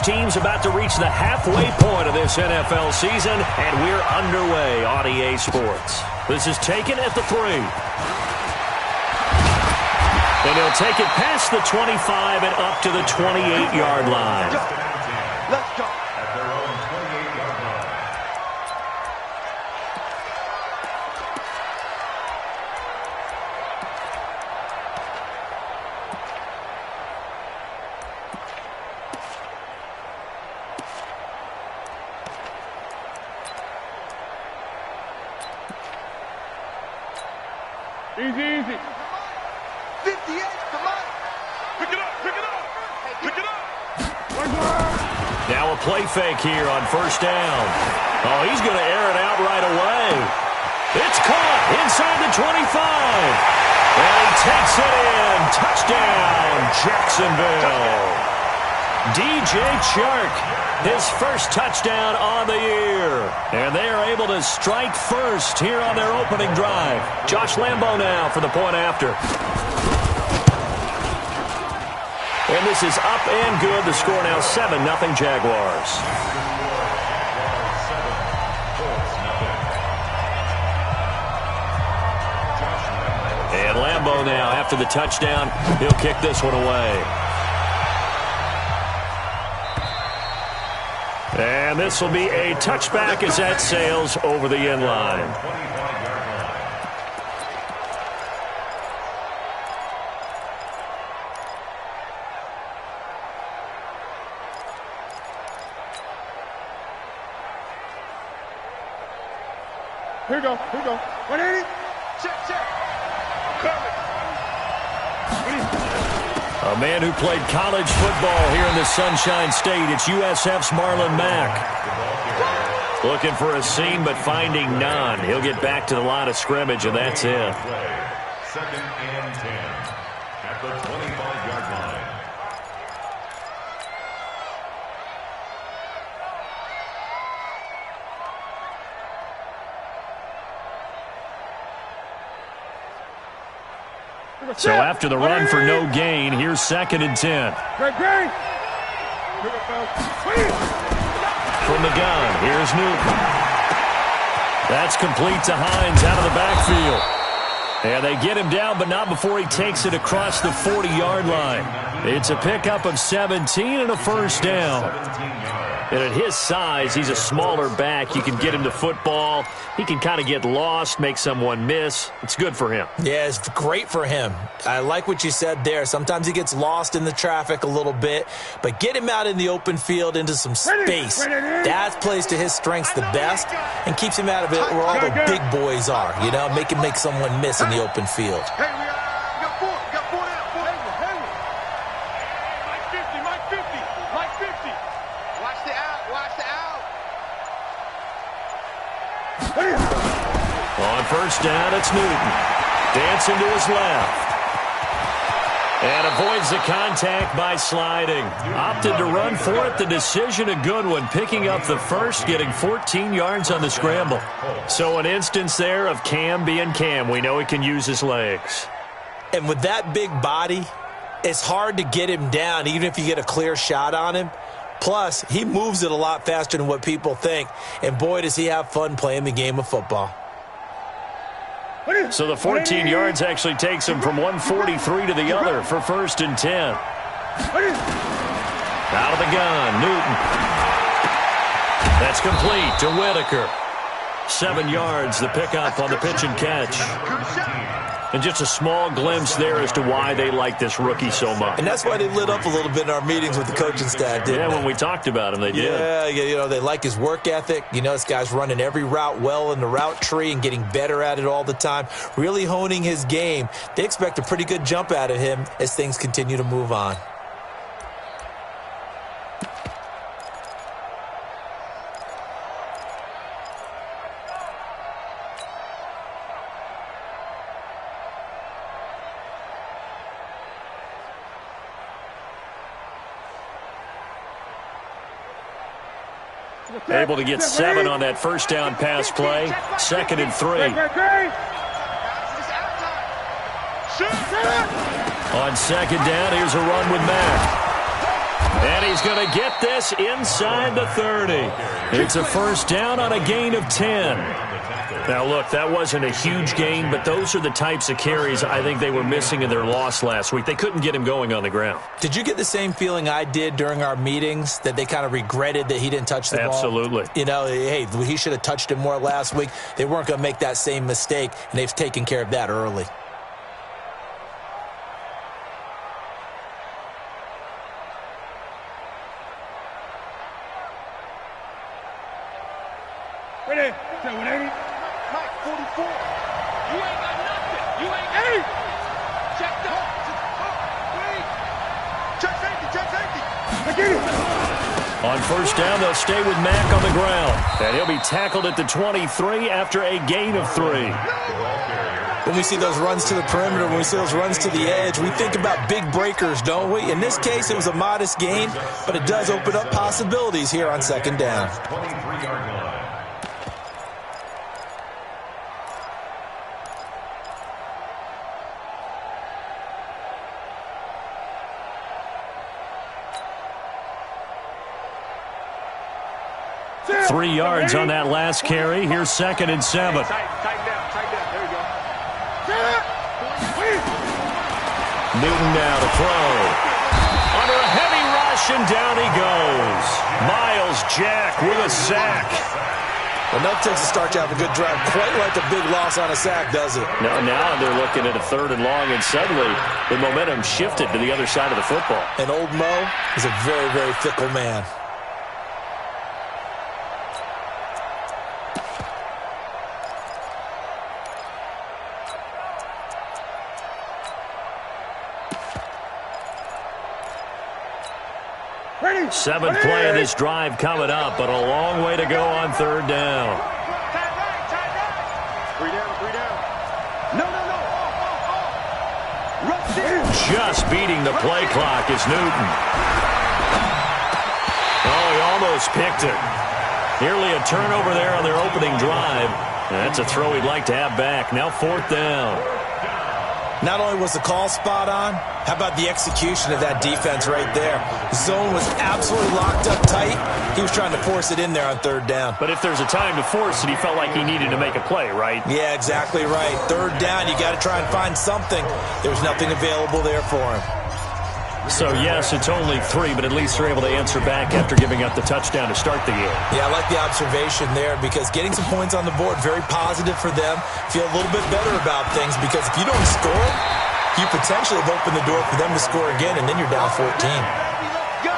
Team's about to reach the halfway point of this NFL season, and we're underway on EA Sports. This is taken at the 3. And he'll take it past the 25 and up to the 28-yard line. Let's go. Easy. 58, come on. Pick it up. Now a play fake here on first down. Oh, he's going to air it out right away. It's caught inside the 25. And he takes it in. Touchdown, Jacksonville. DJ Chark, his first touchdown on the year. And they are able to strike first here on their opening drive. Josh Lambo now for the point after. And this is up and good. The score now 7-0 Jaguars. And Lambo now after the touchdown. He'll kick this one away. And this will be a touchback as that sails over the end line. Here we go. 180. Check. Coming. A man who played college football here in the Sunshine State. It's USF's Marlon Mack. Looking for a seam, but finding none. He'll get back to the line of scrimmage, and that's it. 2nd and 10 at the 25-yard line. So after the run for no gain, here's 2nd and 10. From the gun, here's Newton. That's complete to Hines out of the backfield. And they get him down, but not before he takes it across the 40-yard line. It's a pickup of 17 and a first down. And at his size, he's a smaller back. You can get him to football. He can kind of get lost, make someone miss. It's good for him. Yeah, it's great for him. I like what you said there. Sometimes he gets lost in the traffic a little bit, but get him out in the open field into some space. That plays to his strengths the best and keeps him out of it where all the big boys are, you know, make him make someone miss in the open field. On first down, it's Newton. Dancing to his left. And avoids the contact by sliding. Opted to run for it. The decision a good one. Picking up the first, getting 14 yards on the scramble. So an instance there of Cam being Cam. We know he can use his legs. And with that big body, it's hard to get him down, even if you get a clear shot on him. Plus, he moves it a lot faster than what people think. And boy, does he have fun playing the game of football. So the 14 yards actually takes him from 143 to the other for 1st and 10. Out of the gun, Newton. That's complete to Whitaker. 7 yards, the pickup on the pitch and catch. And just a small glimpse there as to why they like this rookie so much. And that's why they lit up a little bit in our meetings with the coaching staff, didn't they? Yeah, when we talked about him, they did. Yeah, you know, they like his work ethic. You know, this guy's running every route well in the route tree and getting better at it all the time, really honing his game. They expect a pretty good jump out of him as things continue to move on. Able to get 7 on that first down pass play. 2nd and 3. On 2nd down, here's a run with Mack. And he's going to get this inside the 30. It's a first down on a gain of 10. Now, look, that wasn't a huge gain, but those are the types of carries I think they were missing in their loss last week. They couldn't get him going on the ground. Did you get the same feeling I did during our meetings, that they kind of regretted that he didn't touch the ball? Absolutely. You know, hey, he should have touched it more last week. They weren't going to make that same mistake, and they've taken care of that early. Ready? 180. Mike, 44. You ain't got nothing. You ain't got it. Check the wait. Check safety. I get it. On first down, they'll stay with Mack on the ground. And he'll be tackled at the 23 after a gain of 3. When we see those runs to the perimeter, when we see those runs to the edge, we think about big breakers, don't we? In this case, it was a modest gain, but it does open up possibilities here on second down. 23-yard line. Three yards on that last carry. Here's 2nd and 7. Tight down. There you go. Newton now to throw. Under a heavy rush, and down he goes. Miles Jack with a sack. Enough takes to start you have a good drive. Quite like a big loss on a sack, does it? Now they're looking at a 3rd and long, and suddenly the momentum shifted to the other side of the football. And old Mo is a very, very fickle man. Seventh play of this drive coming up, but a long way to go on 3rd down. Three down. No. Rush in. Just beating the play clock is Newton. Oh, he almost picked it. Nearly a turnover there on their opening drive. And that's a throw he'd like to have back. Now 4th down. Not only was the call spot on, how about the execution of that defense right there? Zone was absolutely locked up tight. He was trying to force it in there on 3rd down. But if there's a time to force it, he felt like he needed to make a play, right? Yeah, exactly right. 3rd down, you got to try and find something. There was nothing available there for him. So, yes, it's only 3, but at least they're able to answer back after giving up the touchdown to start the game. Yeah, I like the observation there because getting some points on the board, very positive for them. Feel a little bit better about things because if you don't score, you potentially have opened the door for them to score again, and then you're down 14. Let's go.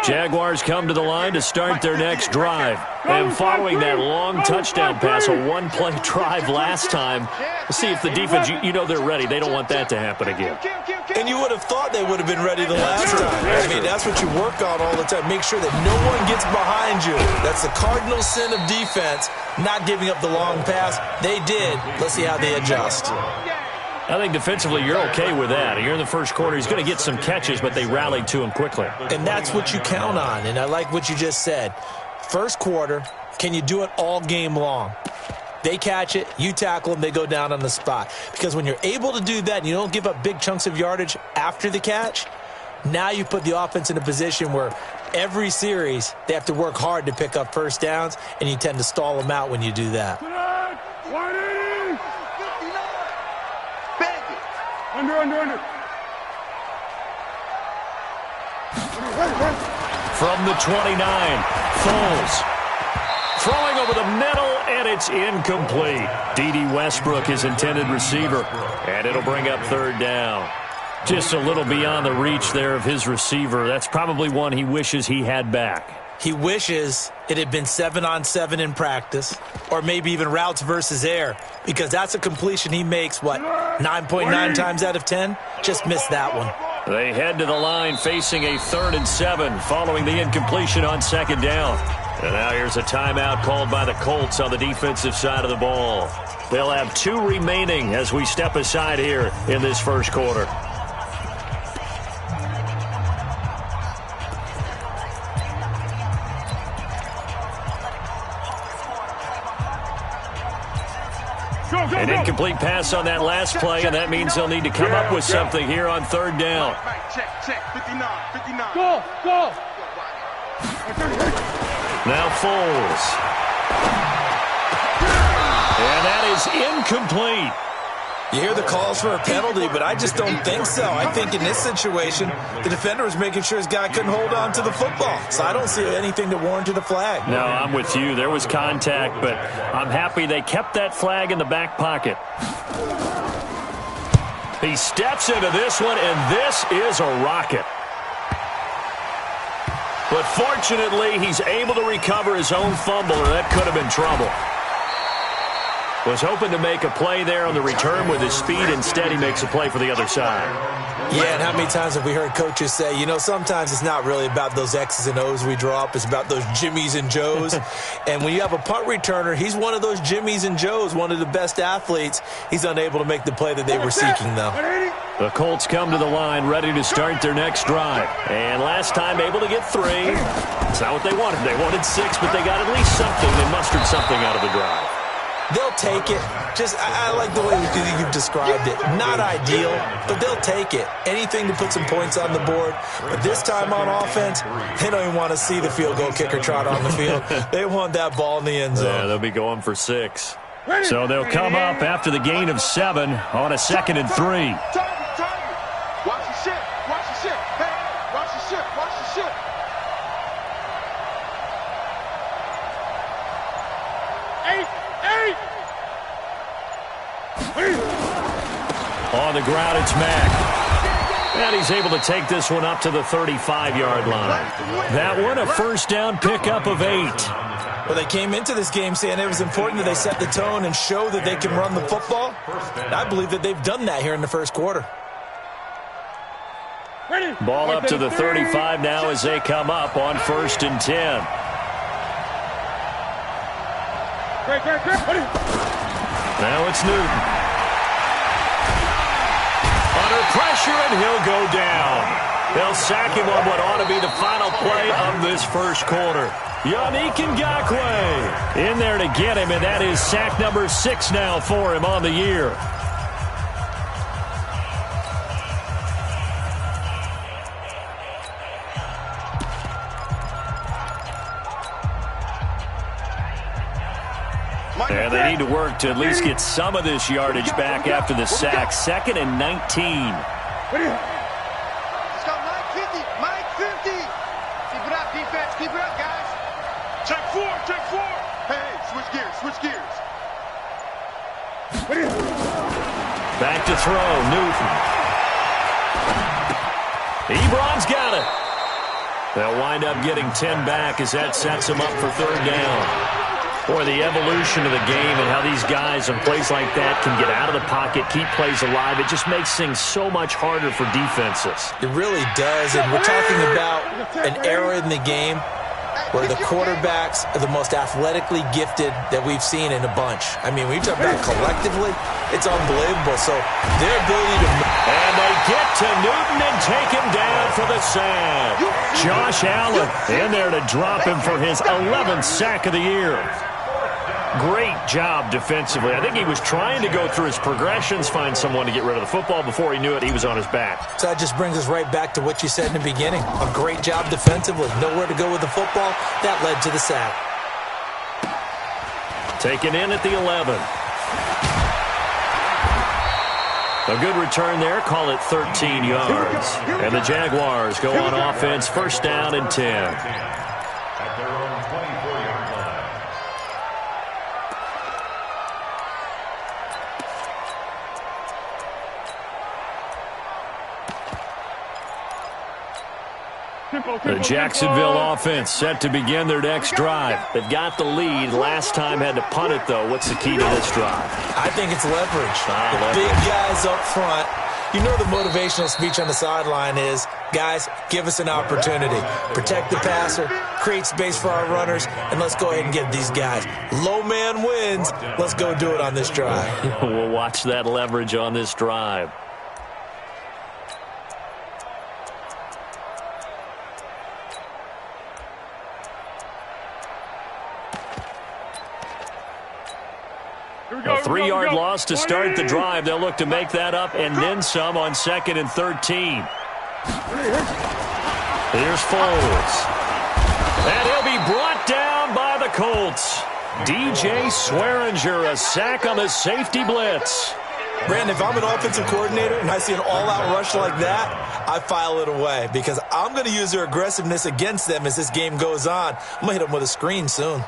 Jaguars come to the line to start their next drive. And following that long touchdown pass, a one-play drive last time, let's see if the defense, you know they're ready. They don't want that to happen again. And you would have thought they would have been ready the last time. I mean, that's what you work on all the time. Make sure that no one gets behind you. That's the cardinal sin of defense, not giving up the long pass. They did. Let's see how they adjust. I think defensively you're okay with that. You're in the first quarter. He's going to get some catches, but they rallied to him quickly. And that's what you count on, and I like what you just said. First quarter, can you do it all game long? They catch it, you tackle them, they go down on the spot. Because when you're able to do that and you don't give up big chunks of yardage after the catch, now you put the offense in a position where every series they have to work hard to pick up first downs, and you tend to stall them out when you do that. Under. From the 29, Foles. Throwing over the middle, and it's incomplete. D.D. Westbrook, his intended receiver. And it'll bring up 3rd down. Just a little beyond the reach there of his receiver. That's probably one he wishes he had back. He wishes it had been 7-on-7 in practice, or maybe even routes versus air, because that's a completion he makes, 9.9 times out of 10? Just missed that one. They head to the line facing a 3rd and 7 following the incompletion on 2nd down. And now here's a timeout called by the Colts on the defensive side of the ball. They'll have 2 remaining as we step aside here in this first quarter. An incomplete pass on that last play, and that means they'll need to come up with something here on third down. Check. 59. Go. Now Foles. And that is incomplete. You hear the calls for a penalty, but I just don't think so. I think in this situation, the defender was making sure his guy couldn't hold on to the football. So I don't see anything that warranted a flag. No, I'm with you. There was contact, but I'm happy they kept that flag in the back pocket. He steps into this one, and this is a rocket. But fortunately, he's able to recover his own fumble, or that could have been trouble. Was hoping to make a play there on the return with his speed. Instead, he makes a play for the other side. Yeah, and how many times have we heard coaches say, you know, sometimes it's not really about those X's and O's we draw up. It's about those Jimmies and Joes. And when you have a punt returner, he's one of those Jimmies and Joes, one of the best athletes. He's unable to make the play that they were seeking, though. The Colts come to the line, ready to start their next drive. And last time, able to get 3. It's not what they wanted. They wanted 6, but they got at least something. They mustered something out of the drive. They'll take it. I like the way you've described it. Not ideal, but they'll take it. Anything to put some points on the board. But this time on offense, they don't even want to see the field goal kicker trot on the field. They want that ball in the end zone. Yeah, they'll be going for 6. So they'll come up after the gain of 7 on a 2nd and 3. Watch your shit. Hey, watch your shit. On the ground, it's Mack. And he's able to take this one up to the 35-yard line. That one, a first down pickup of 8. Well, they came into this game saying it was important that they set the tone and show that they can run the football. And I believe that they've done that here in the first quarter. Ball up to the 35 now as they come up on 1st and 10. Now it's Newton. Under pressure, and he'll go down. They'll sack him on what ought to be the final play of this first quarter. Yannick Ngakoue in there to get him, and that is sack number 6 now for him on the year. And they need to work to at least get some of this yardage back after the sack. 2nd and 19. Let's go, Mike 50. Keep it up, defense. Keep it up, guys. Check 4. Hey, switch gears. Back to throw, Newton. Ebron's got it. They'll wind up getting 10 back as that sets them up for 3rd down. Boy, the evolution of the game and how these guys in plays like that can get out of the pocket, keep plays alive, it just makes things so much harder for defenses. It really does, and we're talking about an era in the game where the quarterbacks are the most athletically gifted that we've seen in a bunch. I mean, when you talk about collectively, it's unbelievable. So their ability to... And they get to Newton and take him down for the sack. Josh Allen in there to drop him for his 11th sack of the year. Great job defensively. I think he was trying to go through his progressions, find someone to get rid of the football. Before he knew it, he was on his back. So that just brings us right back to what you said in the beginning. A great job defensively. Nowhere to go with the football. That led to the sack. Taken in at the 11. A good return there. Call it 13 yards. And the Jaguars go on offense. 1st down and 10. At their own 24-yard line. The Jacksonville offense set to begin their next drive. They've got the lead. Last time had to punt it, though. What's the key to this drive? I think it's leverage. The big guys up front. You know the motivational speech on the sideline is, guys, give us an opportunity. Protect the passer, create space for our runners, and let's go ahead and get these guys. Low man wins. Let's go do it on this drive. We'll watch that leverage on this drive. A 3-yard loss to start the drive. They'll look to make that up and then some on 2nd and 13. Here's Foles. And he'll be brought down by the Colts. DJ Swearinger, a sack on the safety blitz. Brandon, if I'm an offensive coordinator and I see an all-out rush like that, I file it away because I'm going to use their aggressiveness against them as this game goes on. I'm going to hit them with a screen soon.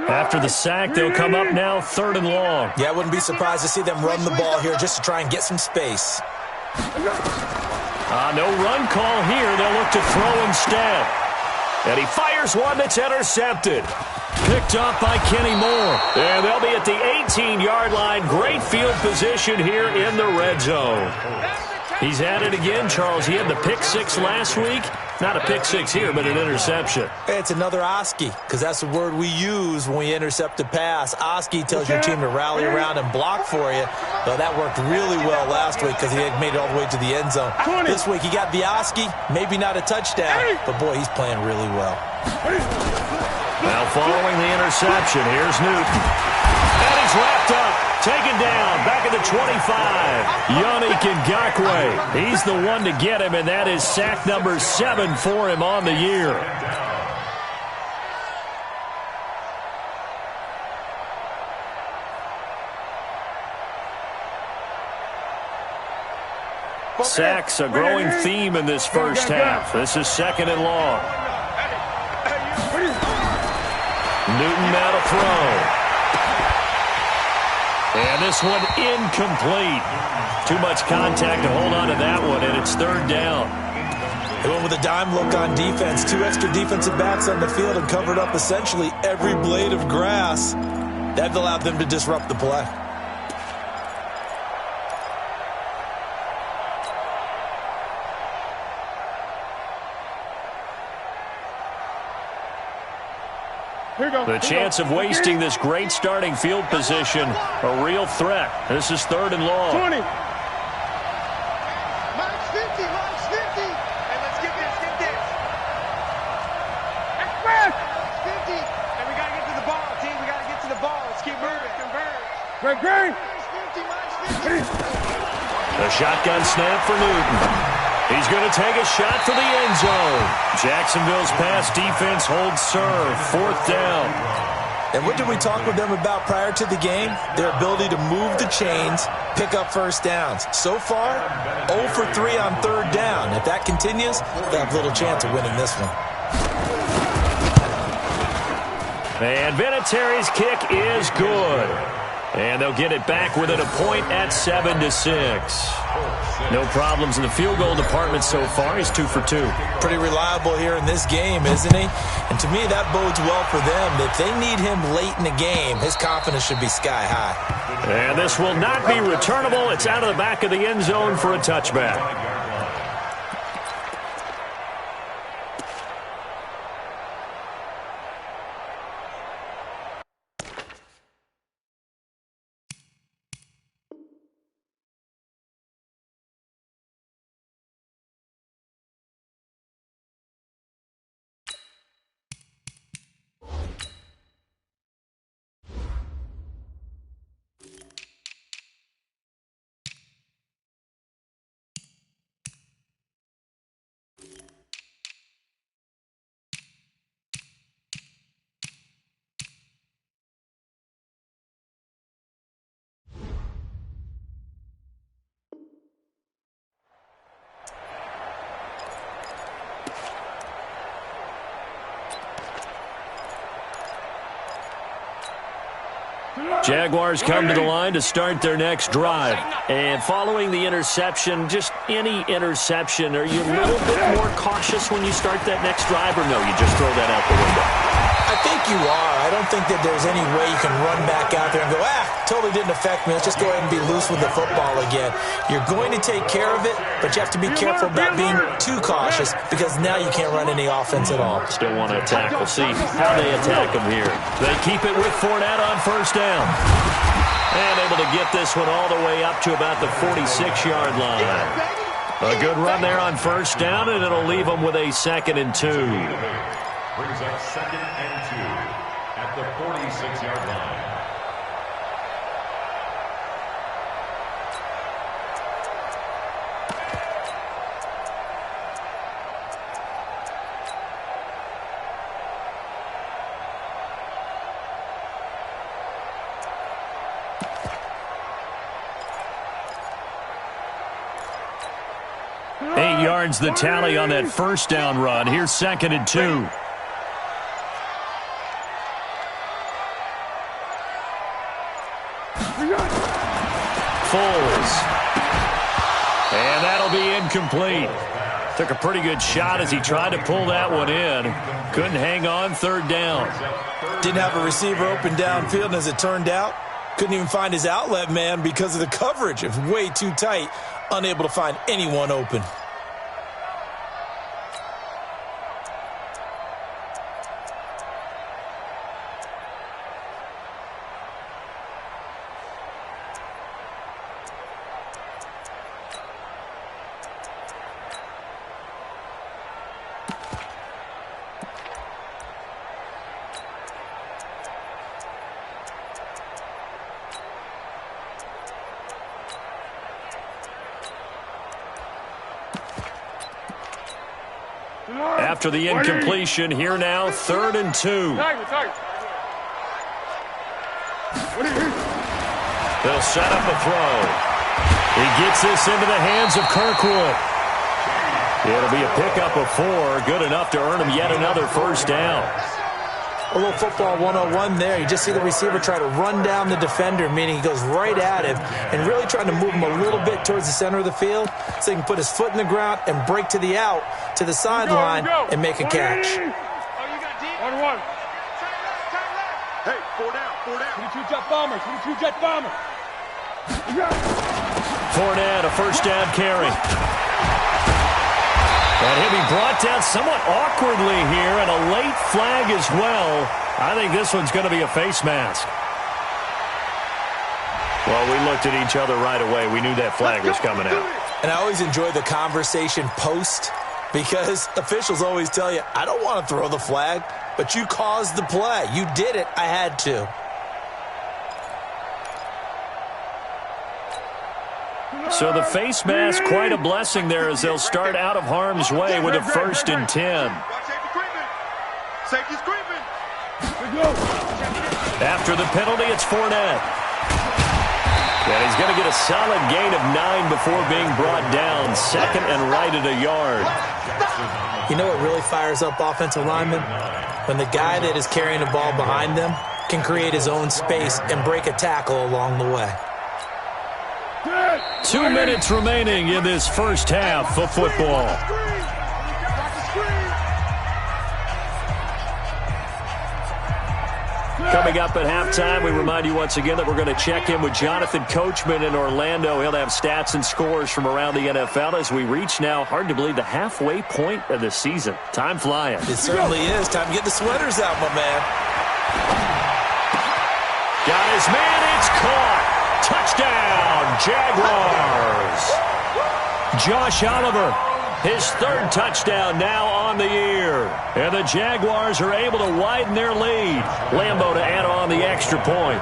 After the sack, they'll come up now 3rd and long. Yeah, I wouldn't be surprised to see them run the ball here just to try and get some space. No run call here. They'll look to throw instead. And he fires one that's intercepted. Picked up by Kenny Moore. And they'll be at the 18-yard line. Great field position here in the red zone. He's at it again, Charles. He had the pick 6 last week. Not a pick 6 here, but an interception. It's another Oski, because that's the word we use when we intercept a pass. Oski tells your team to rally around and block for you. Well, that worked really well last week because he had made it all the way to the end zone. This week he got the Oski, maybe not a touchdown, but boy, he's playing really well. Now following the interception, here's Newton. And he's wrapped up. Taken down, back at the 25. Yannick Ngakoue. He's the one to get him, and that is sack number 7 for him on the year. Sacks, a growing theme in this first half. This is 2nd and long. Newton now to throw. And this one incomplete. Too much contact to hold on to that one, and it's 3rd down. They went with a dime look on defense. 2 extra defensive backs on the field and covered up essentially every blade of grass. That allowed them to disrupt the play. The chance of wasting this great starting field position, a real threat. This is 3rd and long. 20. Minus 50, minus 50. Hey, let's get this. Express. 50. And we got to get to the ball, team. We got to get to the ball. Let's keep moving. Converge. Great. Minus 50, minus 50. A shotgun snap for Newton. He's going to take a shot for the end zone. Jacksonville's pass defense holds serve. 4th down. And what did we talk with them about prior to the game? Their ability to move the chains, pick up first downs. So far, 0 for 3 on 3rd down. If that continues, they'll have little chance of winning this one. And Vinatieri's kick is good. And they'll get it back within a point at 7-6. No problems in the field goal department so far. He's 2 for 2. Pretty reliable here in this game, isn't he? And to me, that bodes well for them. If they need him late in the game, his confidence should be sky high. And this will not be returnable. It's out of the back of the end zone for a touchback. Jaguars come to the line to start their next drive. And following the interception, just any interception, are you a little bit more cautious when you start that next drive, or no, you just throw that out the window? I I think you are. I don't think that there's any way you can run back out there and go, totally didn't affect me. Let's just go ahead and be loose with the football again. You're going to take care of it, but you have to be careful about being too cautious because now you can't run any offense at all. Still want to attack. We'll see how they attack him here. They keep it with Fournette on first down. And able to get this one all the way up to about the 46-yard line. A good run there on first down, and it'll leave them with a 2nd and 2. Brings up 2nd and 2 at the 46-yard line. The tally on that first down run. Here's 2nd and 2. Foles. And that'll be incomplete. Took a pretty good shot as he tried to pull that one in. Couldn't hang on 3rd down. Didn't have a receiver open downfield, and as it turned out, couldn't even find his outlet man because of the coverage. It was way too tight, unable to find anyone open. After the incompletion, here now, 3rd and 2. They'll set up a throw. He gets this into the hands of Kirkwood. It'll be a pickup of 4, good enough to earn him yet another first down. A little football 101 there. You just see the receiver try to run down the defender, meaning he goes right at him and really trying to move him a little bit towards the center of the field so he can put his foot in the ground and break to the out, to the sideline, and make a catch. 1-1. Hey, 4 down, 4 down. 22 jet bomber, 22 jet bomber. Fournette, a first down carry. And he'll be brought down somewhat awkwardly here, and a late flag as well. I think this one's going to be a face mask. Well, we looked at each other right away. We knew that flag was coming out. And I always enjoy the conversation post because officials always tell you, I don't want to throw the flag, but you caused the play. You did it. I had to. So the face mask, quite a blessing there as they'll start out of harm's way with a 1st and 10. Safety's creeping. After the penalty, it's Fournette. And he's going to get a solid gain of 9 before being brought down. 2nd and right at a yard. You know what really fires up offensive linemen? When the guy that is carrying the ball behind them can create his own space and break a tackle along the way. 2 minutes remaining in this first half of football. Coming up at halftime, we remind you once again that we're going to check in with Jonathan Coachman in Orlando. He'll have stats and scores from around the NFL as we reach now, hard to believe, the halfway point of the season. Time flying. It certainly is. Time to get the sweaters out, my man. Got his man. It's caught. Touchdown, Jaguars. Josh Oliver, his 3rd touchdown now on the year. And the Jaguars are able to widen their lead. Lambeau to add on the extra point.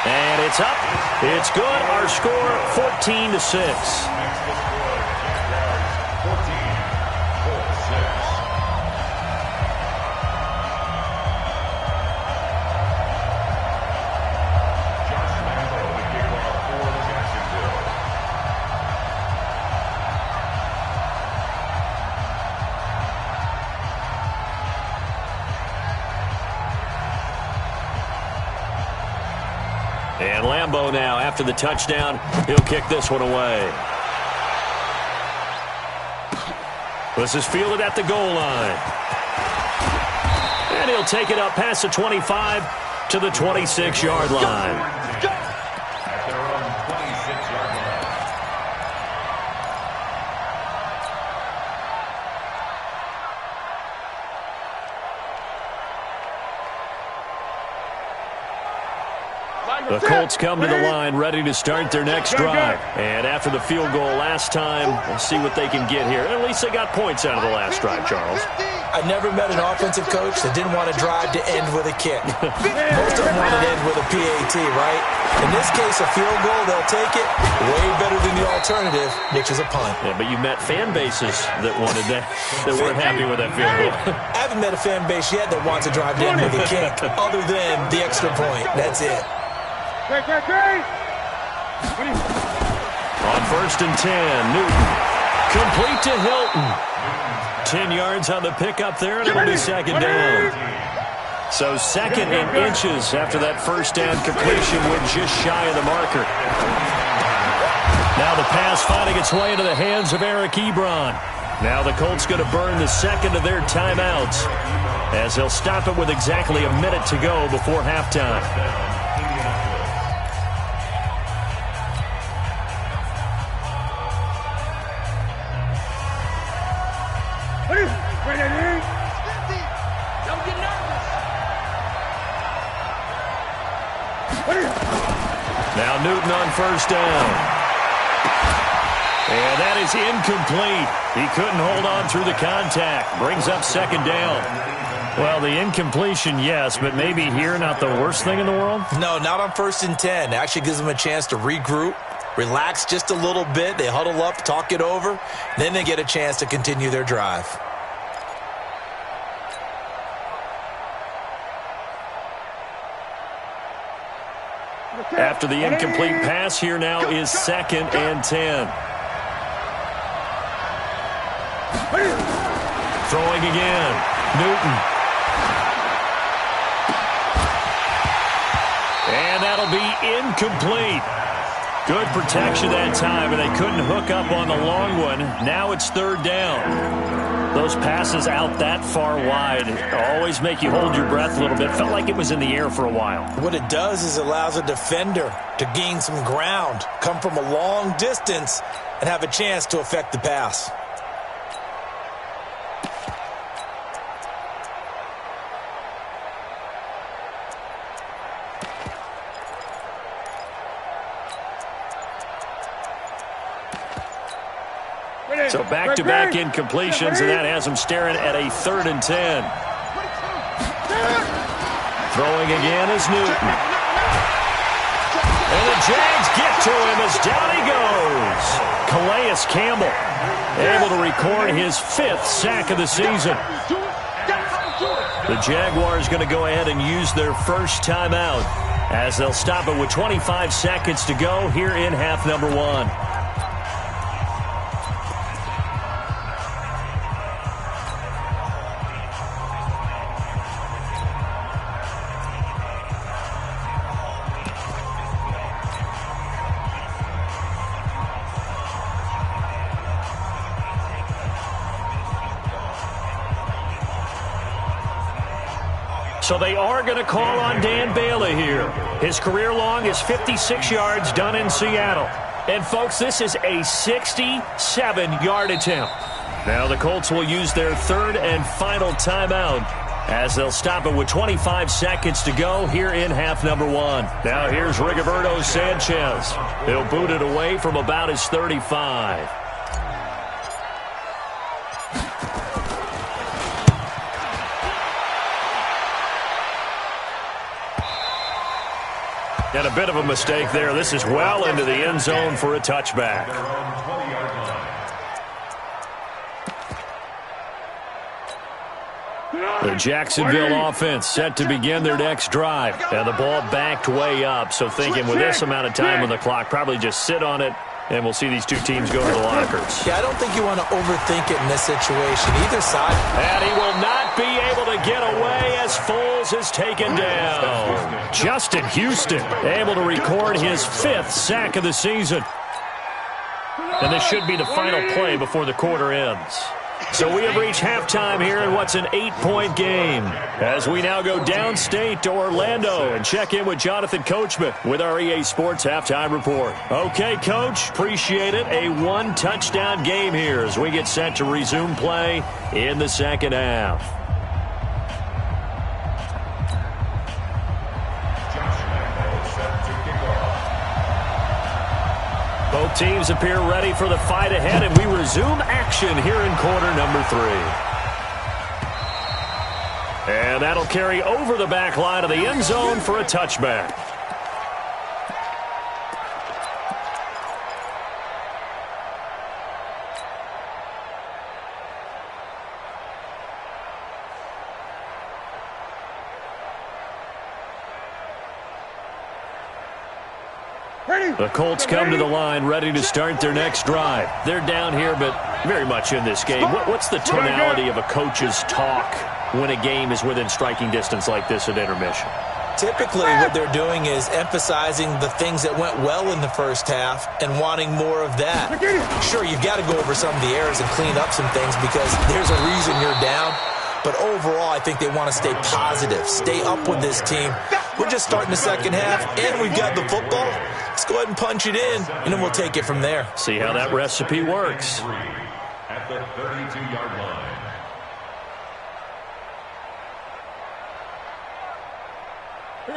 And it's up. It's good. Our score, 14-6. And Lambeau now, after the touchdown, he'll kick this one away. This is fielded at the goal line. And he'll take it up past the 25 to the 26-yard line. At their own 26-yard line. The Colts come to the line ready to start their next drive. And after the field goal last time, we'll see what they can get here. At least they got points out of the last drive, Charles. I never met an offensive coach that didn't want to drive to end with a kick. Most of them want to end with a PAT, right? In this case, a field goal, they'll take it. Way better than the alternative, which is a punt. Yeah, but you met fan bases that wanted that weren't happy with that field goal. I haven't met a fan base yet that wants to drive to end with a kick, other than the extra point. That's it. Great. On 1st and 10, Newton. Complete to Hilton. 10 yards on the pickup there, and it'll be second down. So second and inches after that first down completion with just shy of the marker. Now the pass finding its way into the hands of Eric Ebron. Now the Colts going to burn the second of their timeouts as they'll stop it with exactly a minute to go before halftime. Now Newton on first down. And that is incomplete. He couldn't hold on through the contact. Brings up second down. Well, the incompletion, yes, but maybe here not the worst thing in the world? No, not on 1st and 10. It actually gives them a chance to regroup, relax just a little bit. They huddle up, talk it over. Then they get a chance to continue their drive. After the incomplete pass, here now is 2nd and 10. Throwing again. Newton. And that'll be incomplete. Good protection that time, and they couldn't hook up on the long one. Now it's 3rd down. Those passes out that far wide always make you hold your breath a little bit. Felt like it was in the air for a while. What it does is it allows a defender to gain some ground, come from a long distance, and have a chance to affect the pass. So back-to-back incompletions, and that has him staring at a 3rd and 10. Throwing again is Newton. And the Jags get to him as down he goes. Calais Campbell able to record his 5th sack of the season. The Jaguars going to go ahead and use their first timeout as they'll stop it with 25 seconds to go here in half number 1. So they are going to call on Dan Bailey here. His career long is 56 yards done in Seattle. And, folks, this is a 67-yard attempt. Now the Colts will use their 3rd and final timeout as they'll stop it with 25 seconds to go here in half number 1. Now here's Rigoberto Sanchez. He'll boot it away from about his 35. And a bit of a mistake there. This is well into the end zone for a touchback. The Jacksonville offense set to begin their next drive. And the ball backed way up. So thinking with this amount of time on the clock, probably just sit on it, and we'll see these two teams go to the lockers. Yeah, I don't think you want to overthink it in this situation. Either side. And he will not be able to get away as Foles is taken down. Justin Houston able to record his 5th sack of the season. And this should be the final play before the quarter ends. So we have reached halftime here in what's an 8-point game, as we now go downstate to Orlando and check in with Jonathan Coachman with our EA Sports Halftime Report. Okay, Coach, appreciate it. A one-touchdown game here as we get set to resume play in the second half. Both teams appear ready for the fight ahead, and we resume action here in quarter number 3. And that'll carry over the back line of the end zone for a touchback. The Colts come to the line ready to start their next drive. They're down here, but very much in this game. What's the tonality of a coach's talk when a game is within striking distance like this at intermission? Typically, what they're doing is emphasizing the things that went well in the first half and wanting more of that. Sure, you've got to go over some of the errors and clean up some things because there's a reason you're down. But overall, I think they want to stay positive, stay up with this team. We're just starting the second half, and we've got the football. Let's go ahead and punch it in, and then we'll take it from there. See how that recipe works. At the 32-yard line.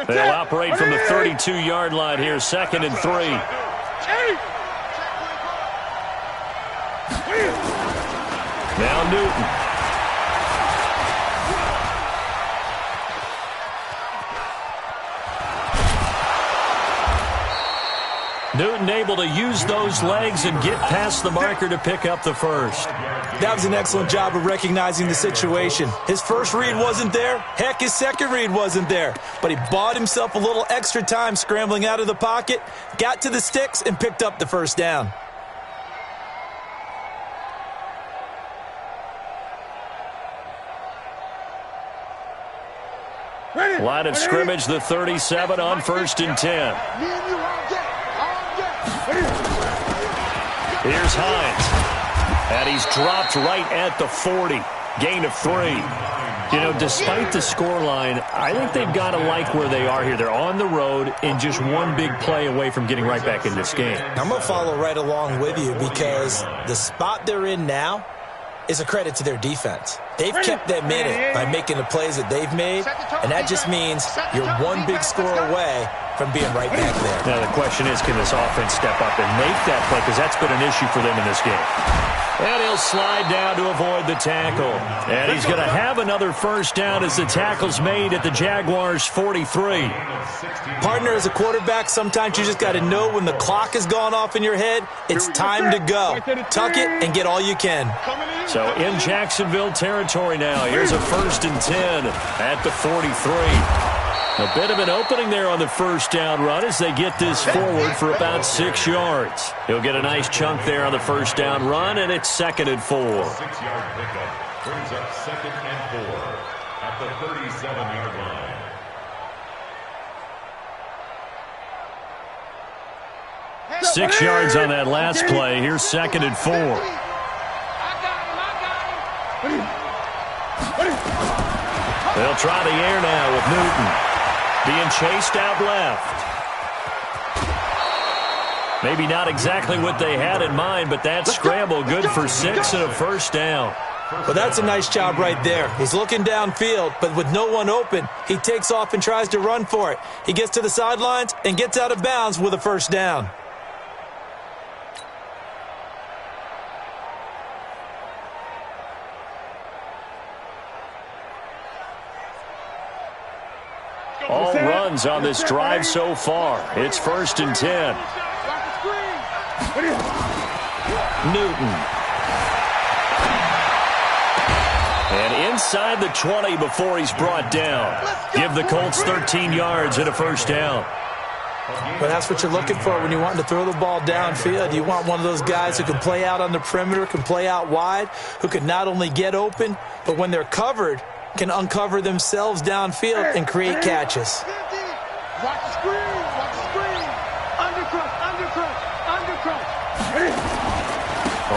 They'll operate from the 32-yard line here, 2nd and 3. Now Newton. Newton able to use those legs and get past the marker to pick up the first. That was an excellent job of recognizing the situation. His first read wasn't there. Heck, his second read wasn't there. But he bought himself a little extra time scrambling out of the pocket, got to the sticks, and picked up the first down. Line of scrimmage, the 37 on 1st and 10. Here's Hines. And he's dropped right at the 40. Gain of 3. You know, despite the scoreline, I think they've got to like where they are here. They're on the road and just one big play away from getting right back in this game. I'm going to follow right along with you because the spot they're in now is a credit to their defense. They've kept them in it by making the plays that they've made, and that just means you're one big score away from being right back there. Now the question is, can this offense step up and make that play? Because that's been an issue for them in this game. And he'll slide down to avoid the tackle. And he's going to have another first down as the tackle's made at the Jaguars' 43. Partner, as a quarterback, sometimes you just got to know when the clock has gone off in your head, it's time to go. Tuck it and get all you can. So in Jacksonville territory now, here's a 1st and 10 at the 43. A bit of an opening there on the first down run as they get this forward for about 6 yards. He'll get a nice chunk there on the first down run, and it's 2nd and 4. 6-yard pickup brings up 2nd and 4 at the 37-yard line. 6 yards on that last play. Here's 2nd and 4. They'll try the air now with Newton. Being chased out left. Maybe not exactly what they had in mind, but that scramble good for 6 and a first down. Well, that's a nice job right there. He's looking downfield, but with no one open, he takes off and tries to run for it. He gets to the sidelines and gets out of bounds with a first down. All runs on this drive so far. It's 1st and 10. Newton. And inside the 20 before he's brought down. Give the Colts 13 yards and a first down. But that's what you're looking for when you want to throw the ball downfield. You want one of those guys who can play out on the perimeter, can play out wide, who can not only get open, but when they're covered, can uncover themselves downfield and create catches. Watch the screen, watch the screen. Undercrush, undercrush, undercrush.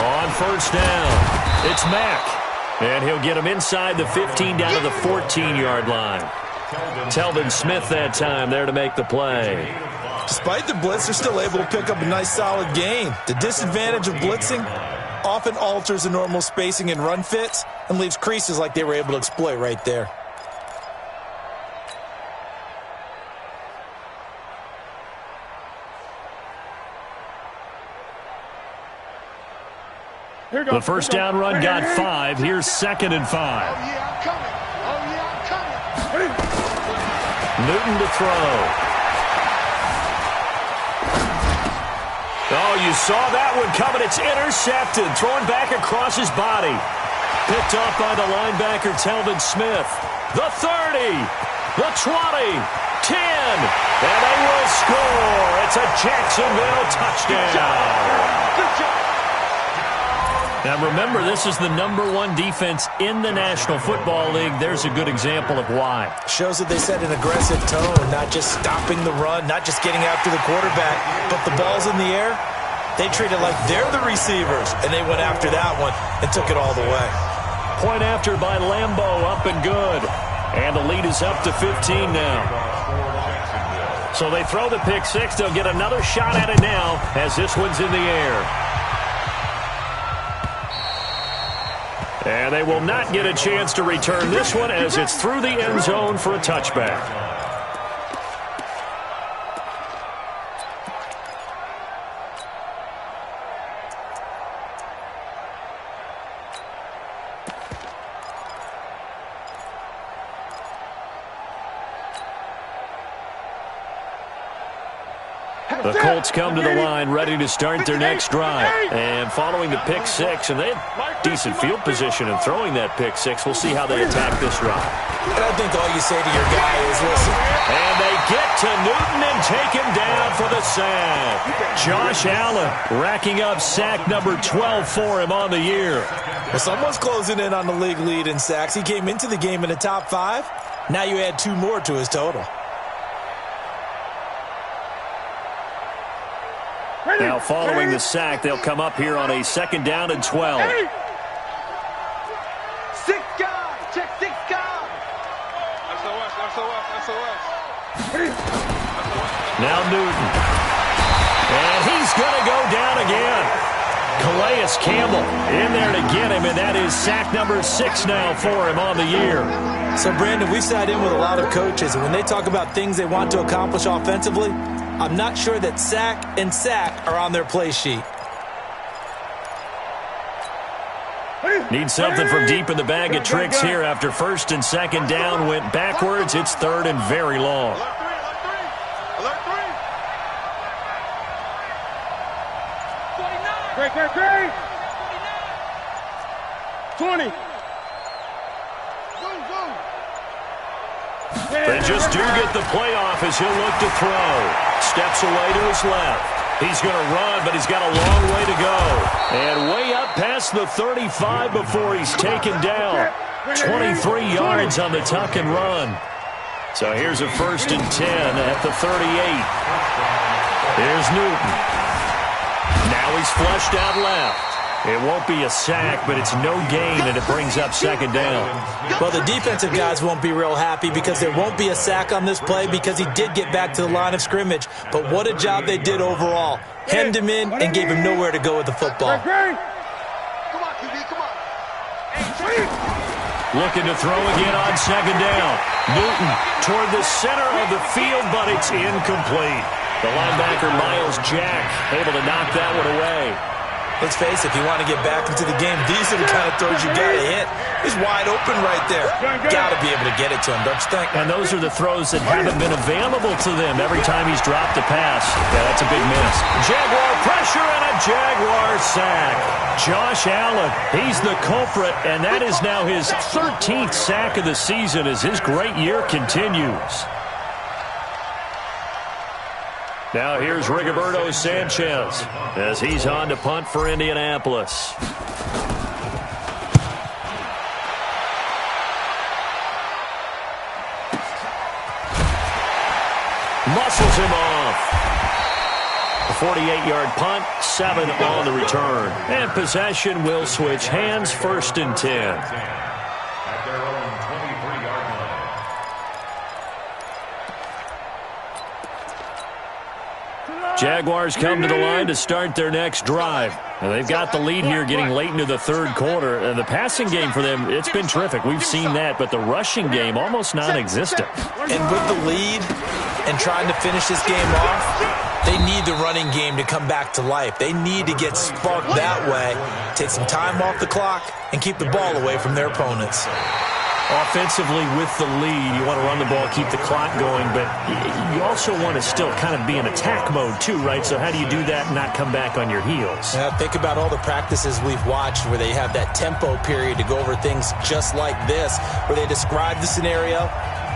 On first down, it's Mack. And he'll get him inside the 15 down to the 14-yard line. Telvin Smith that time there to make the play. Despite the blitz, they're still able to pick up a nice solid gain. The disadvantage of blitzing often alters the normal spacing and run fits and leaves creases like they were able to exploit right there. The first down run got 5. Here's 2nd and 5. Oh, yeah, I'm coming. Oh, yeah, I'm coming. Newton to throw. Oh, you saw that one coming. It's intercepted. Thrown back across his body. Picked off by the linebacker, Telvin Smith. The 30. The 20. 10. And they will score. It's a Jacksonville touchdown. Good job. Now, remember, this is the #1 defense in the National Football League. There's a good example of why. Shows that they set an aggressive tone, not just stopping the run, not just getting after the quarterback, but the ball's in the air. They treat it like they're the receivers, and they went after that one and took it all the way. Point after by Lambeau, up and good. And the lead is up to 15 now. So they throw the pick six. They'll get another shot at it now as this one's in the air. And they will not get a chance to return this one as it's through the end zone for a touchback. The Colts come to the line ready to start their next drive. And following the pick six, and they had decent field position in throwing that pick six. We'll see how they attack this drive. And I think all you say to your guy is, listen. And they get to Newton and take him down for the sack. Josh Allen racking up sack number 12 for him on the year. Well, someone's closing in on the league lead in sacks. He came into the game in the top 5. Now you add 2 more to his total. Now following the sack, they'll come up here on a 2nd down and 12. 6 guys. Check 6 guys. SOS. Now Newton. And he's going to go down again. Calais Campbell in there to get him, and that is sack number 6 now for him on the year. So, Brandon, we've sat in with a lot of coaches, and when they talk about things they want to accomplish offensively, I'm not sure that sack and sack are on their play sheet. Need something from deep in the bag of tricks here after 1st and 2nd down went backwards. It's 3rd and very long. Alert 3. Great. 20. They just do get the playoff as he'll look to throw. Steps away to his left. He's going to run, but he's got a long way to go. And way up past the 35 before he's taken down. 23 yards on the tuck and run. So here's a 1st and 10 at the 38. Here's Newton. Now he's flushed out left. It won't be a sack, but it's no gain, and it brings up 2nd down. Well, the defensive guys won't be real happy because there won't be a sack on this play because he did get back to the line of scrimmage. But what a job they did overall. Hemmed him in and gave him nowhere to go with the football. Come on, QB, come on. Looking to throw again on 2nd down. Newton toward the center of the field, but it's incomplete. The linebacker, Miles Jack, able to knock that one away. Let's face it, if you want to get back into the game, these are the kind of throws you got to hit. He's wide open right there. Got to be able to get it to him, don't you think? And those are the throws that haven't been available to them every time he's dropped a pass. Yeah, that's a big miss. Jaguar pressure and a Jaguar sack. Josh Allen, he's the culprit, and that is now his 13th sack of the season as his great year continues. Now here's Rigoberto Sanchez as he's on to punt for Indianapolis. Muscles him off. 48-yard punt, 7 on the return. And possession will switch hands, 1st and 10. At their own 23-yard line. Jaguars come to the line to start their next drive. Now, they've got the lead here getting late into the 3rd quarter. The passing game for them, it's been terrific. We've seen that, but the rushing game almost non-existent. And with the lead and trying to finish this game off, they need the running game to come back to life. They need to get sparked that way, take some time off the clock, and keep the ball away from their opponents. Offensively, with the lead, you want to run the ball, keep the clock going, but you also want to still kind of be in attack mode too, right? So how do you do that and not come back on your heels? Think about all the practices we've watched where they have that tempo period to go over things just like this, where they describe the scenario,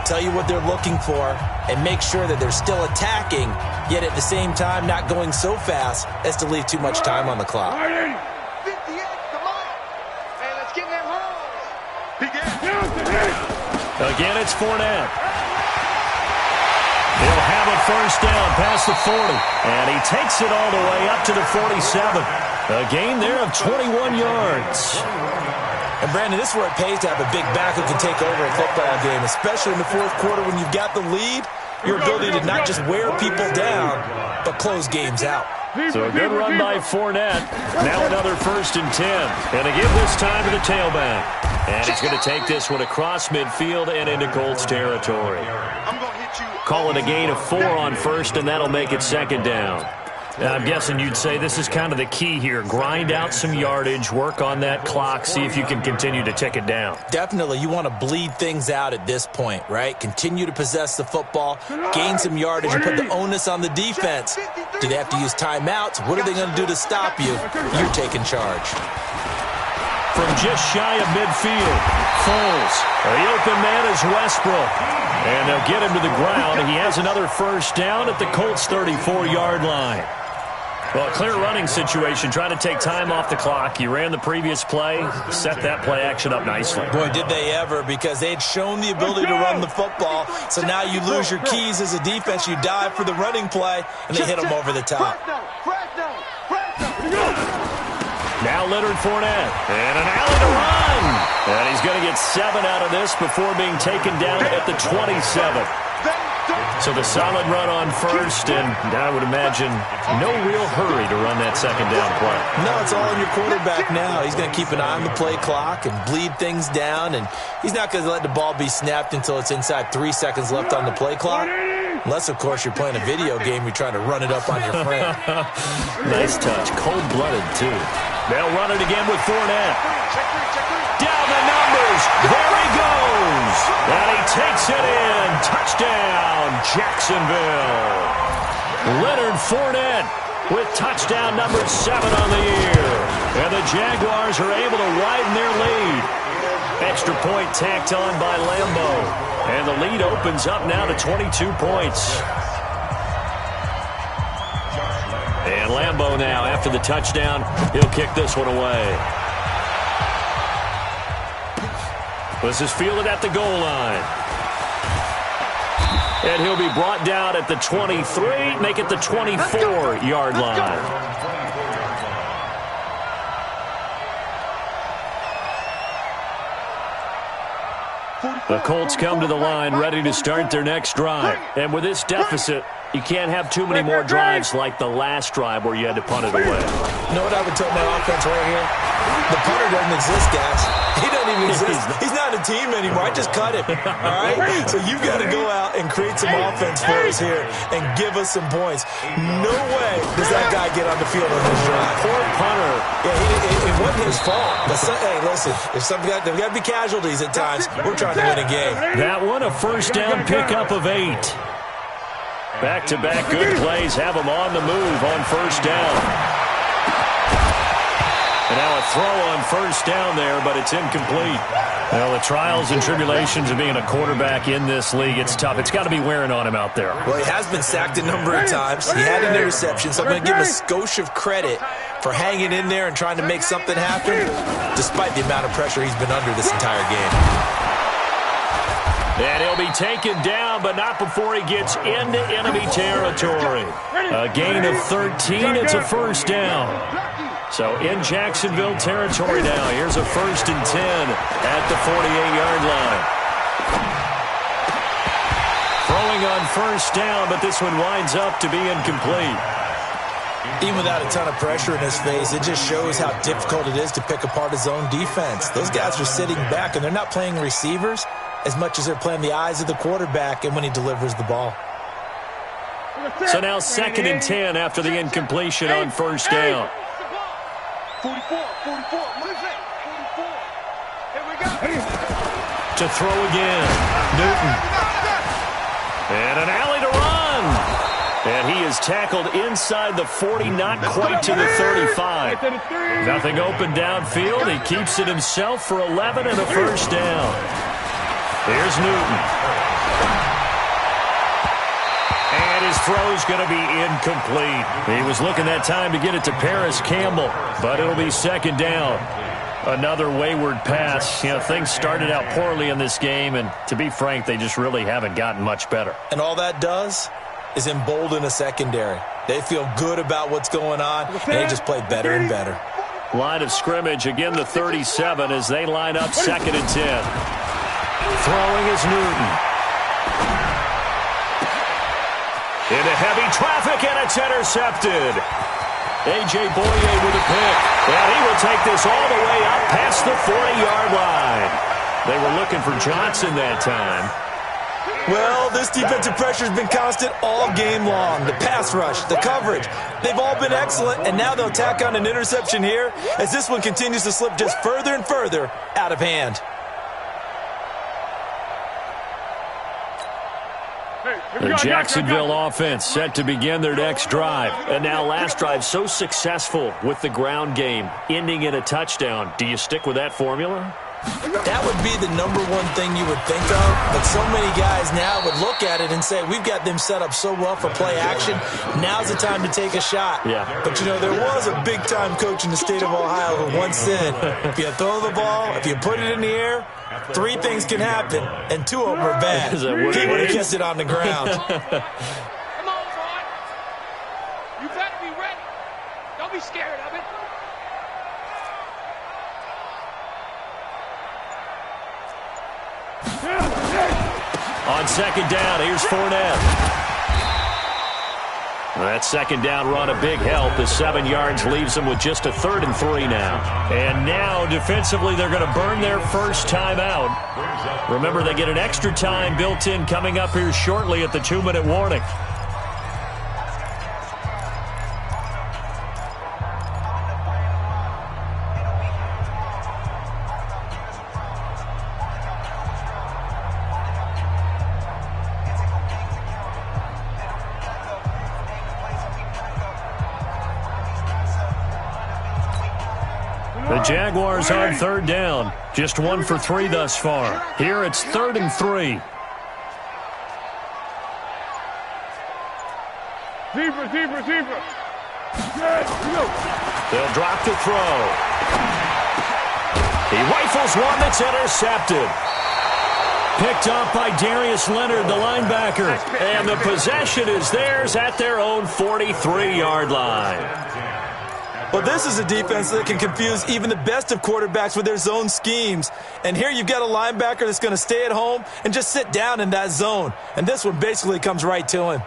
tell you what they're looking for, and make sure that they're still attacking, yet at the same time not going so fast as to leave too much time on the clock. 58, come on. Hey, let's get them home. Again, it's Fournette. He'll have a 1st down past the 40, and he takes it all the way up to the 47. A gain there of 21 yards. And, Brandon, this is where it pays to have a big back who can take over a football game, especially in the 4th quarter when you've got the lead, your ability to not just wear people down, but close games out. So a good run by Fournette. Now another 1st and 10. And they give this time to the tailback. And he's going to take this one across midfield and into Colts territory. Call it a gain of 4 on 1st, and that'll make it 2nd down. I'm guessing you'd say this is kind of the key here. Grind out some yardage, work on that clock, see if you can continue to tick it down. Definitely. You want to bleed things out at this point, right? Continue to possess the football, gain some yardage, and put the onus on the defense. Do they have to use timeouts? What are they going to do to stop you? You're taking charge. From just shy of midfield, Foles. The open man is Westbrook. And they'll get him to the ground. He has another 1st down at the Colts' 34-yard line. Well, a clear running situation, trying to take time off the clock. You ran the previous play, set that play action up nicely. Boy, did they ever, because they had shown the ability to run the football. So now you lose your keys as a defense. You dive for the running play, and they hit them over the top. Now Leonard Fournette, and an alley to run. And he's going to get 7 out of this before being taken down at the 27. So the solid run on 1st, and I would imagine no real hurry to run that 2nd down play. No, it's all on your quarterback now. He's going to keep an eye on the play clock and bleed things down, and he's not going to let the ball be snapped until it's inside 3 seconds left on the play clock. Unless, of course, you're playing a video game, you're trying to run it up on your friend. Nice touch. Cold-blooded, too. They'll run it again with Fournette. Down the numbers. There he goes. And he takes it in. Touchdown, Jacksonville. Leonard Fournette with touchdown number 7 on the year. And the Jaguars are able to widen their lead. Extra point tacked on by Lambo. And the lead opens up now to 22 points. And Lambo now, after the touchdown, he'll kick this one away. This is fielded at the goal line. And he'll be brought down at the 23, make it the 24-yard line. The Colts come to the line ready to start their next drive. And with this deficit, you can't have too many more drives like the last drive where you had to punt it away. You know what I would tell my offense right here? The punter doesn't exist, guys. He doesn't even exist. He's not a team anymore. I just cut him. All right? So you've got to go out and create some offense for us here and give us some points. No way does that guy get on the field on this drive. Poor punter. Yeah, it wasn't his fault. But hey, listen, there's got to be casualties at times. We're trying to win a game. That one, a 1st down pickup of 8. Back-to-back good plays have them on the move on 1st down. And now a throw on 1st down there, but it's incomplete. Well, the trials and tribulations of being a quarterback in this league, it's tough. It's got to be wearing on him out there. Well, he has been sacked a number of times. He had an interception, so I'm going to give him a skosh of credit for hanging in there and trying to make something happen, despite the amount of pressure he's been under this entire game. And he'll be taken down, but not before he gets into enemy territory. A gain of 13. It's a first down. So in Jacksonville territory now. Here's a 1st and 10 at the 48-yard line. Throwing on first down, but this one winds up to be incomplete. Even without a ton of pressure in his face, it just shows how difficult it is to pick apart his own defense. Those guys are sitting back, and they're not playing receivers as much as they're playing the eyes of the quarterback and when he delivers the ball. So now 2nd and 10 after the incompletion on first down. 44, 44, what is it? 44. Here we go. To throw again, Newton. And an alley to run. And he is tackled inside the 40, not quite to the 35. Nothing open downfield. He keeps it himself for 11 and a first down. Here's Newton. And his throw's going to be incomplete. He was looking that time to get it to Paris Campbell, but it'll be 2nd down. Another wayward pass. You know, things started out poorly in this game, and to be frank, they just really haven't gotten much better. And all that does is embolden a secondary. They feel good about what's going on, and they just play better and better. Line of scrimmage, again the 37 as they line up 2nd and 10. Throwing is Newton. Into heavy traffic, and it's intercepted. A.J. Boye with a pick. And he will take this all the way up past the 40-yard line. They were looking for Johnson that time. Well, this defensive pressure has been constant all game long. The pass rush, the coverage, they've all been excellent, and now they'll tack on an interception here as this one continues to slip just further and further out of hand. The Jacksonville offense set to begin their next drive. And now last drive so successful with the ground game, ending in a touchdown. Do you stick with that formula? That would be the number one thing you would think of, but so many guys now would look at it and say, we've got them set up so well for play action, now's the time to take a shot. Yeah. But, you know, there was a big-time coach in the state of Ohio who once said, if you throw the ball, if you put it in the air, 3 things can happen, and 2 of them are bad. Is that what he it would have is? kissed it on the ground. Come on, Ron. You better be ready. Don't be scared of it. On 2nd down, here's Fournette. That 2nd down run a big help as 7 yards leaves them with just a 3rd and 3 now. And now defensively they're going to burn their first time out. Remember, they get an extra time built in coming up here shortly at the 2-minute warning. The Jaguars on 3rd down. Just 1 for 3 thus far. Here it's 3rd and 3. Receiver. They'll drop to throw. He rifles one that's intercepted. Picked up by Darius Leonard, the linebacker. And the possession is theirs at their own 43-yard line. Well, this is a defense that can confuse even the best of quarterbacks with their zone schemes. And here you've got a linebacker that's going to stay at home and just sit down in that zone. And this one basically comes right to him.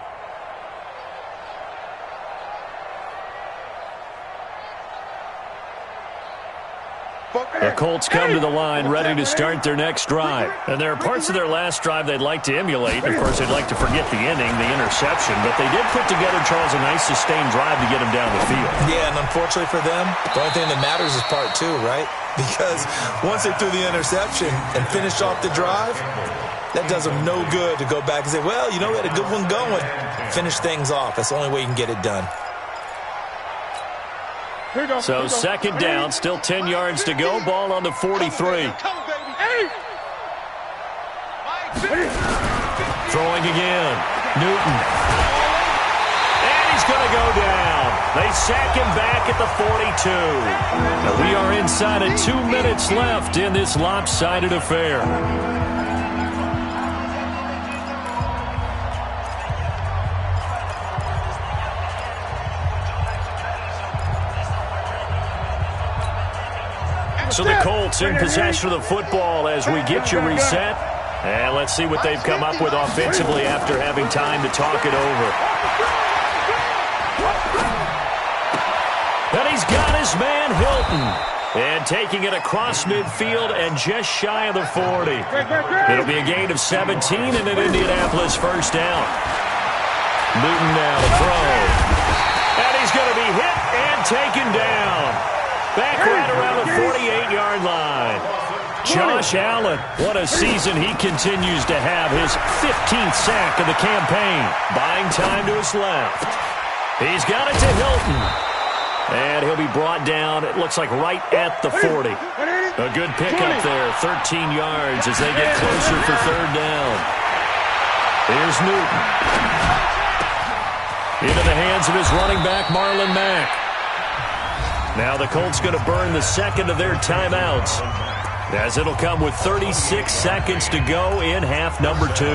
The Colts come to the line ready to start their next drive. And there are parts of their last drive they'd like to emulate. Of course, they'd like to forget the inning, the interception. But they did put together, Charles, a nice sustained drive to get them down the field. Yeah, and unfortunately for them, the only thing that matters is part 2, right? Because once they threw the interception and finished off the drive, that does them no good to go back and say, well, you know, we had a good one going. Finish things off. That's the only way you can get it done. So 2nd down, still 10 yards to go. Ball on the 43. Throwing again. Newton. And he's going to go down. They sack him back at the 42. Now we are inside of 2 minutes left in this lopsided affair. So the Colts in possession of the football as we get you reset. And let's see what they've come up with offensively after having time to talk it over. And he's got his man Hilton. And taking it across midfield and just shy of the 40. It'll be a gain of 17 and an Indianapolis first down. Newton now to throw. And he's going to be hit and taken down. Back right around the 48-yard line. Josh Allen, what a season he continues to have. His 15th sack of the campaign. Buying time to his left. He's got it to Hilton. And he'll be brought down, it looks like right at the 40. A good pickup there, 13 yards as they get closer for third down. Here's Newton. Into the hands of his running back, Marlon Mack. Now the Colts going to burn the second of their timeouts, as it'll come with 36 seconds to go in half number 2.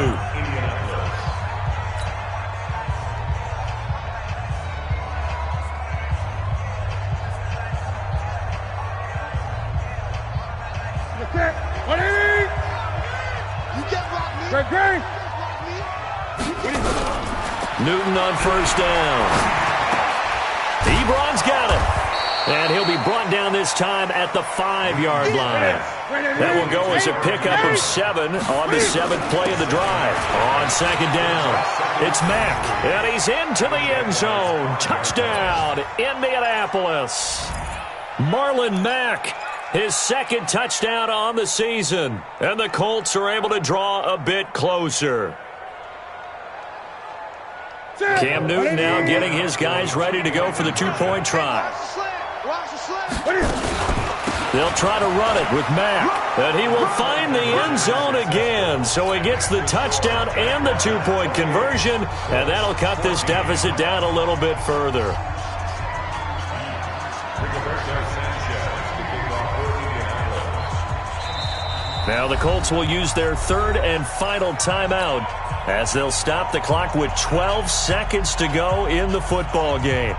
Newton on first down. Ebron's got it. And he'll be brought down this time at the 5-yard line. That will go as a pickup of 7 on the 7th play of the drive. On second down, it's Mack. And he's into the end zone. Touchdown, Indianapolis. Marlon Mack. His second touchdown on the season. And the Colts are able to draw a bit closer. Cam Newton now getting his guys ready to go for the two-point try. They'll try to run it with Mack. And he will find the end zone again. So he gets the touchdown and the two-point conversion. And that'll cut this deficit down a little bit further. Now the Colts will use their third and final timeout as they'll stop the clock with 12 seconds to go in the football game.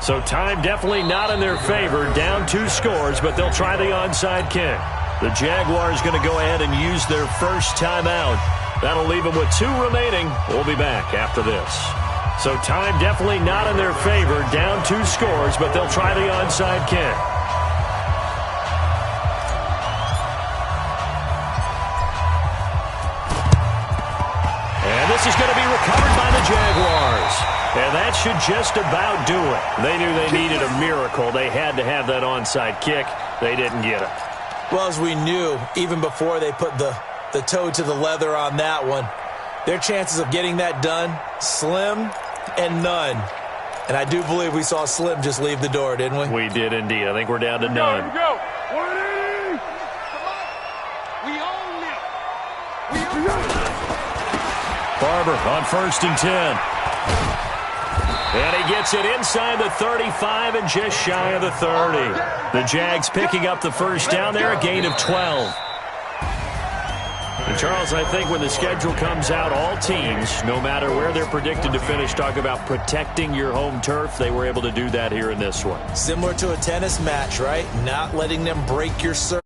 So time definitely not in their favor. Down 2 scores, but they'll try the onside kick. The Jaguars going to go ahead and use their first timeout. That'll leave them with 2 remaining. We'll be back after this. So time definitely not in their favor. Down 2 scores, but they'll try the onside kick. And this is going to be recovered by the Jaguars. And that should just about do it. They knew they needed a miracle. They had to have that onside kick. They didn't get it. Well, as we knew, even before they put the toe to the leather on that one, their chances of getting that done, slim and none. And I do believe we saw Slim just leave the door, didn't we? We did indeed. I think we're down to none. Here we go. Barber on first and 10. And he gets it inside the 35 and just shy of the 30. The Jags picking up the first down there, a gain of 12. And Charles, I think when the schedule comes out, all teams, no matter where they're predicted to finish, talk about protecting your home turf. They were able to do that here in this one. Similar to a tennis match, right? Not letting them break your serve.